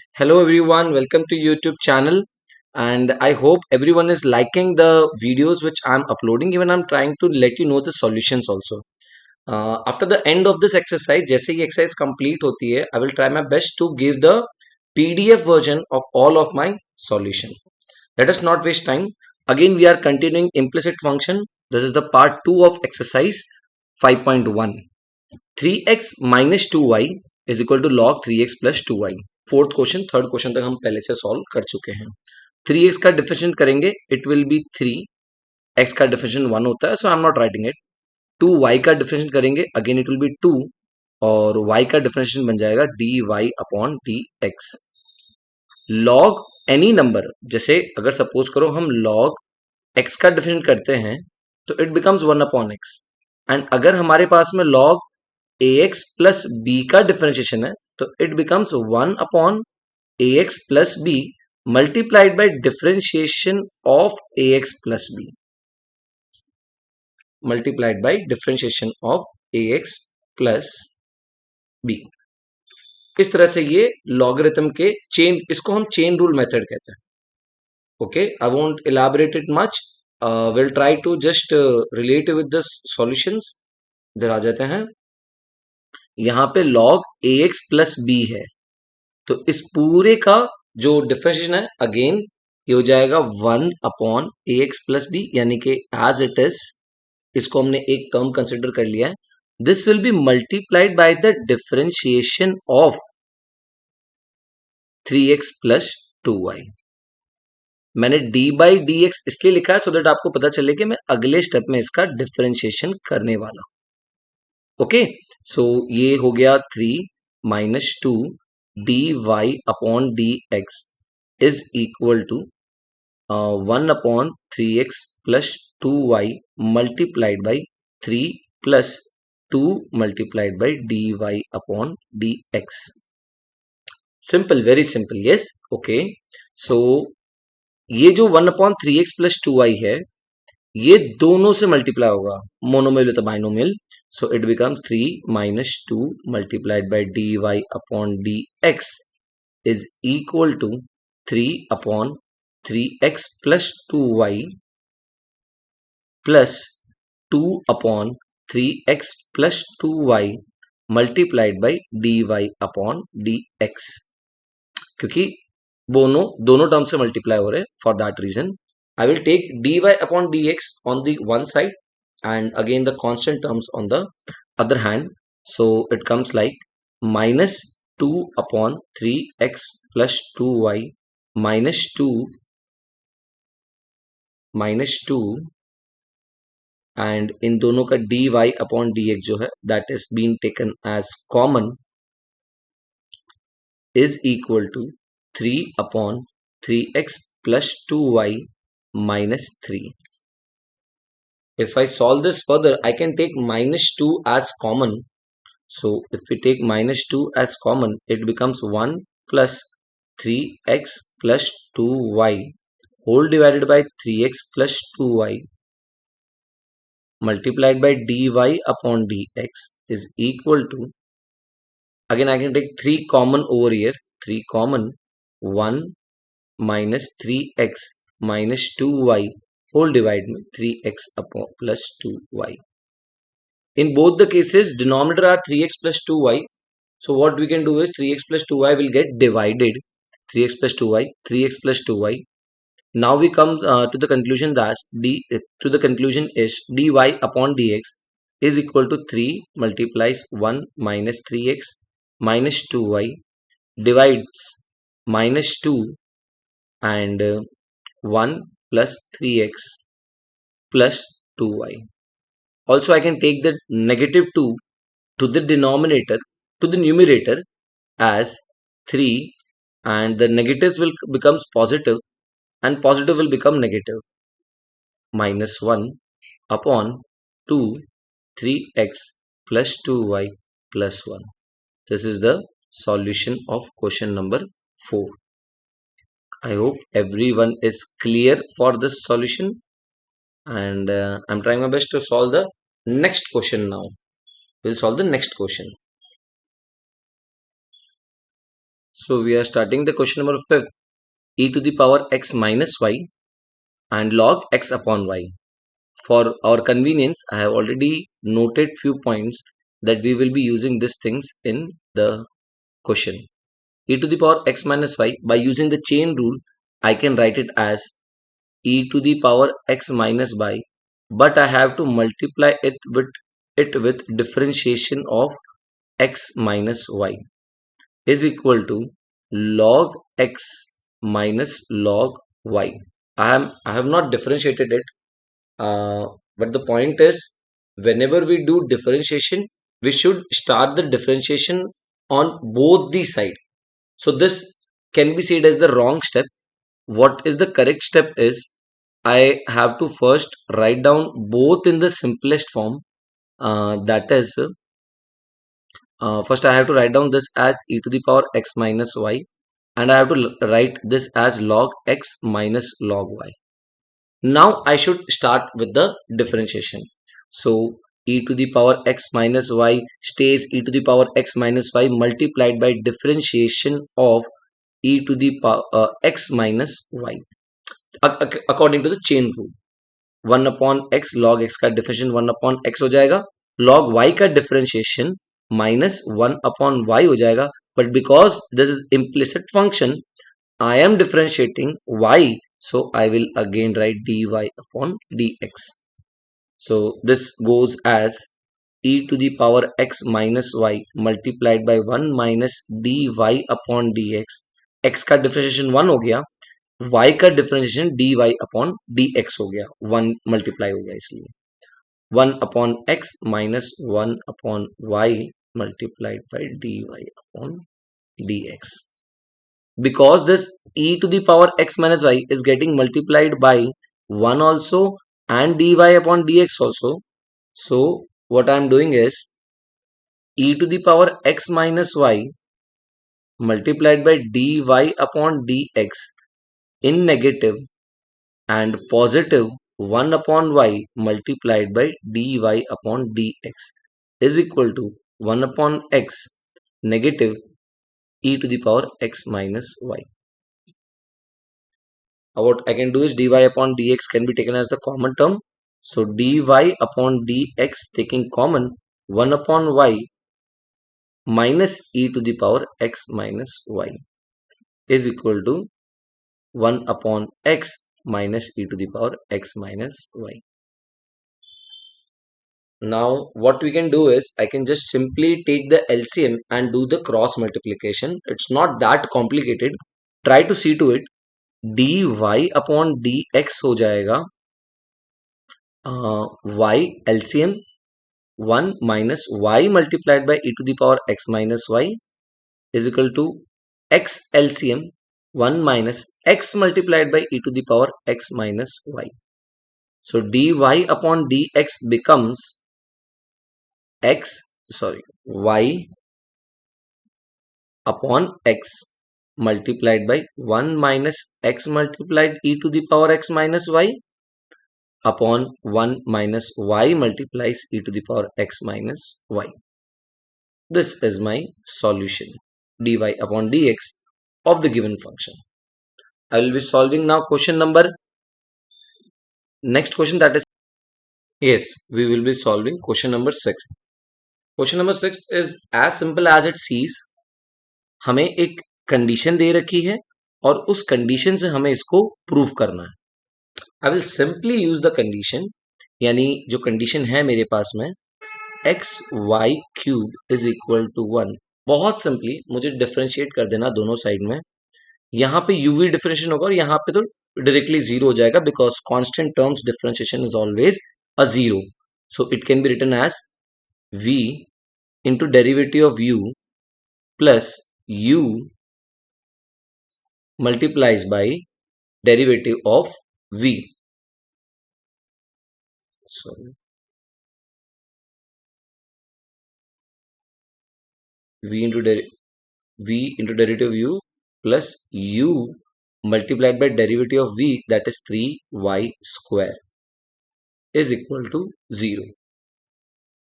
Hello everyone, welcome to YouTube channel, and I hope everyone is liking the videos which I'm uploading. Even I'm trying to let you know the solutions also. After the end of this exercise, जैसे ये exercise complete होती है, I will try my best to give the PDF version of all of my solution. Let us not waste time. Again, we are continuing implicit function. This is the part 2 of exercise 5.1. 3x minus 2y is equal to log 3x plus 2y. Fourth question third question तक हम पहले से solve कर चुके हैं. 3x का differentiate करेंगे, it will be 3. x का डिफरेंशिएट 1 होता है, so I am not writing it. 2y का डिफरेंशिएट करेंगे, अगेन इट विल बी 2, और y का डिफरेंशिएट बन जाएगा dy upon dx. Log any number, जैसे अगर सपोज करो हम लॉग x का डिफरेंशिएट करते हैं तो it becomes 1 upon x. And अगर हमारे पास में लॉग ax प्लस b का डिफरेंशिएशन है तो it becomes 1 upon ax plus b multiplied by differentiation of ax plus b, multiplied by differentiation of ax plus b. इस तरह से ये लॉगरिथम के चेन, इसको हम चेन रूल मेथड कहते हैं. Okay, I won't elaborate it much, will try to just relate with the solutions. इधर आ जाते हैं. यहाँ पे log ax प्लस b है, तो इस पूरे का जो डिफरेंशिएशन है, अगेन ये हो जाएगा 1 अपॉन ax प्लस बी, यानी कि एज इट इज इसको हमने एक टर्म कंसिडर कर लिया है. This will be multiplied by the differentiation of 3x plus 2y. मैंने d बाई डी एक्स इसलिए लिखा है सो दैट आपको पता चले कि मैं अगले स्टेप में इसका डिफरेंशिएशन करने वाला. ओके, सो ये हो गया 3 minus 2 d Y upon D x is equal to 1 upon 3x plus 2y multiplied by 3 plus 2 multiplied by D Y upon D x. Simple, very simple. Yes, okay. So ये जो 1 upon 3x plus 2y है, ये दोनों से multiply होगा, monomial with binomial. So it becomes 3 minus 2 multiplied by D Y upon D x is equal to 3 upon 3x plus 2y plus 2 upon 3x plus 2y multiplied by D Y upon D X. क्योंकि दोनों term से multiply हो रहे हैं, for that reason I will take dy upon dx on the one side and again the constant terms on the other hand. So it comes like minus 2 upon 3x plus 2y minus 2 and इन दोनों का dy upon dx जो है that is being taken as common is equal to 3 upon 3x plus 2y minus 3. If I solve this further, I can take minus 2 as common. So if we take minus 2 as common, it becomes 1 plus 3x plus 2y whole divided by 3x plus 2y multiplied by dy upon dx is equal to, again I can take 3 common over here, 3 common, 1 minus 3x minus 2y whole divide में 3x upon plus 2y. In both the cases, denominator are 3x plus 2y. So what we can do is 3x plus 2y will get divided. 3x plus 2y, 3x plus 2y. Now we come to the conclusion that the conclusion is dy upon dx is equal to 3 multiplies 1 minus 3x minus 2y divides minus 2 and 1 plus 3x plus 2y. Also, I can take the negative 2 to the denominator, to the numerator as 3, and the negatives will becomes positive and positive will become negative. Minus 1 upon 2 3x plus 2y plus 1. This is the solution of question number 4. I hope everyone is clear for this solution, and I'm trying my best to solve the next question now. We'll solve the next question. So we are starting the question number 5th, e to the power x minus y and log x upon y. For our convenience, I have already noted few points that we will be using these things in the question. E to the power x minus y, by using the chain rule, I can write it as e to the power x minus y, but I have to multiply it with differentiation of x minus y is equal to log x minus log y. I have not differentiated it, but the point is, whenever we do differentiation, we should start the differentiation on both the side. So this can be said as the wrong step. What is the correct step is, I have to first write down both in the simplest form. That is, first I have to write down this as e to the power x minus y, and I have to write this as log x minus log y. Now I should start with the differentiation. So e to the power x minus y stays e to the power x minus y multiplied by differentiation of e to the power x minus y according to the chain rule. 1 upon x log x का differentiation 1 upon x हो जाएगा, log y का differentiation minus 1 upon y हो जाएगा. But because this is implicit function, I am differentiating y, so I will again write dy upon dx. So this goes as e to the power x minus y multiplied by 1 minus dy upon dx. x का differentiation 1 हो गया, y का differentiation dy upon dx हो गया, 1 multiply हो गया, इसलिए 1 upon x minus 1 upon y multiplied by dy upon dx. Because this e to the power x minus y is getting multiplied by 1 also and dy upon dx also. So what I am doing is e to the power x minus y multiplied by dy upon dx in negative and positive 1 upon y multiplied by dy upon dx is equal to 1 upon x negative e to the power x minus y. Now what I can do is dy upon dx can be taken as the common term. So dy upon dx taking common, 1 upon y minus e to the power x minus y is equal to 1 upon x minus e to the power x minus y. Now what we can do is, I can just simply take the LCM and do the cross multiplication. It's not that complicated. Try to see to it. dy upon dx हो जाएगा y LCM 1 minus y multiplied by e to the power x minus y is equal to x LCM 1 minus x multiplied by e to the power x minus y. So dy upon dx becomes y upon x multiplied by 1 minus x multiplied e to the power x minus y upon 1 minus y multiplies e to the power x minus y. This is my solution, dy upon dx of the given function. I will be solving now question number, next question, that is, yes, we will be solving question number 6. Question number 6 is as simple as it sees. हमें एक condition दे रखी है और उस condition से हमें इसको prove करना है. I will simply use the condition, यानी जो कंडीशन है मेरे पास में X Y cube is equal to 1. बहुत सिंपली मुझे डिफ्रेंशिएट कर देना दोनों साइड में. यहाँ पे यूवी डिफरेंशिएशन होगा और यहाँ पे तो डायरेक्टली जीरो हो जाएगा, because constant terms differentiation is always a zero. So it can be written as v into derivative of u plus u multiplies by derivative of v. Sorry, v into derivative of u plus u multiplied by derivative of v, that is 3y square, is equal to 0.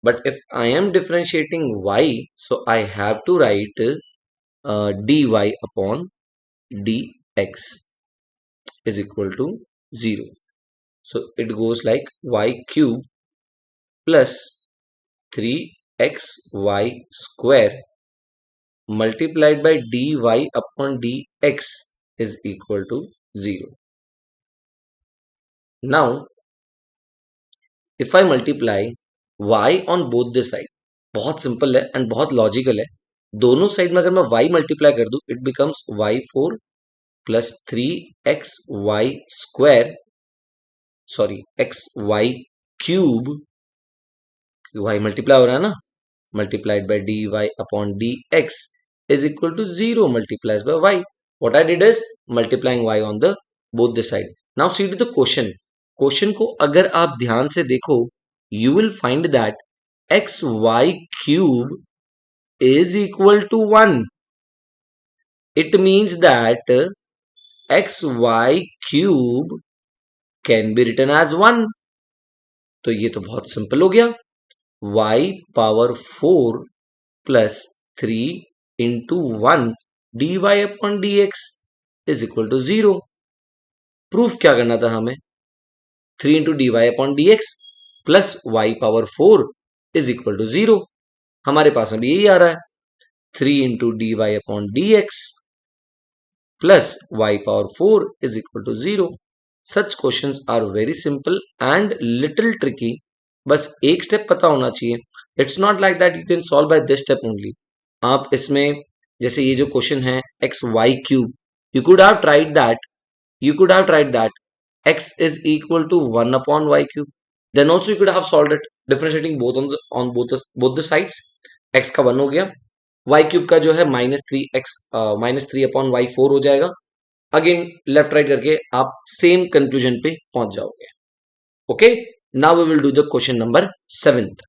But if I am differentiating y, so I have to write dy upon dx is equal to 0. So it goes like y cube plus 3xy square multiplied by dy upon dx is equal to 0. Now, if I multiply y on both the side, बहुत simple है and बहुत logical है. दोनों side में अगर मैं y multiply कर दूं, it becomes y4 plus 3xy square, sorry xy cube, y multiply हो रहा है ना, multiplied by dy upon dx is equal to 0 multiplies by y. What I did is multiplying y on the both the side. Now see to the question. Question को अगर आप ध्यान से देखो, you will find that xy cube is equal to 1. It means that xy cube can be written as 1. तो ये तो बहुत सिंपल हो गया. y power 4 plus 3 into 1 dy upon dx is equal to 0. Proof क्या करना था हमें? 3 into dy upon dx plus y power 4 is equal to 0. हमारे पास अभी यही आ रहा है, 3 into dy upon dx plus y power 4 is equal to 0. Such questions are very simple and little tricky. बस एक स्टेप पता होना चाहिए. It's not like that you can solve by this step only. आप इसमें जैसे ये जो क्वेश्चन है x Y cube, you could have tried that x is equal to 1 upon y cube. Then also you could have solved it differentiating both the sides. x का 1 हो गया, y cube का जो है -3 अपॉन y 4 हो जाएगा. Again left right करके आप सेम कंक्लूजन पे पहुंच जाओगे. Okay, now we will do the question number 7th.